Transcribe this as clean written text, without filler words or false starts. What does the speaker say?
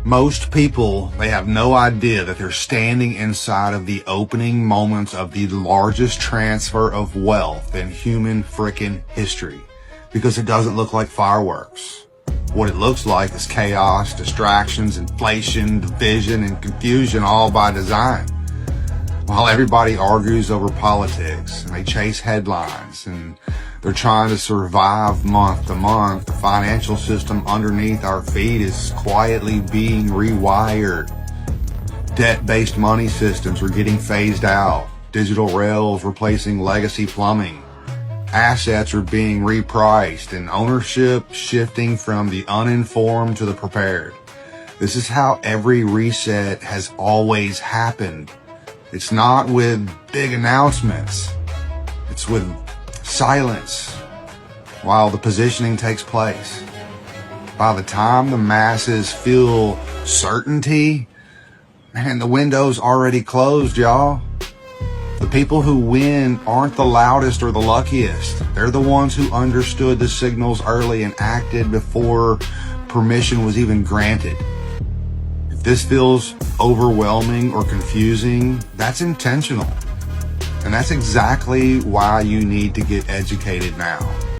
Most people, they have no idea that they're standing inside of the opening moments of the largest transfer of wealth in human frickin' history, because it doesn't look like fireworks. What it looks like is chaos, distractions, inflation, division, and confusion, all by design. While everybody argues over politics and they chase headlines and they're trying to survive month to month, the financial system underneath our feet is quietly being rewired. Debt-based money systems are getting phased out. Digital rails replacing legacy plumbing. Assets are being repriced and ownership shifting from the uninformed to the prepared. This is how every reset has always happened. It's not with big announcements. It's with silence while the positioning takes place. By the time the masses feel certainty, man, the window's already closed, y'all. The people who win aren't the loudest or the luckiest. They're the ones who understood the signals early and acted before permission was even granted. If this feels overwhelming or confusing, that's intentional. And that's exactly why you need to get educated now.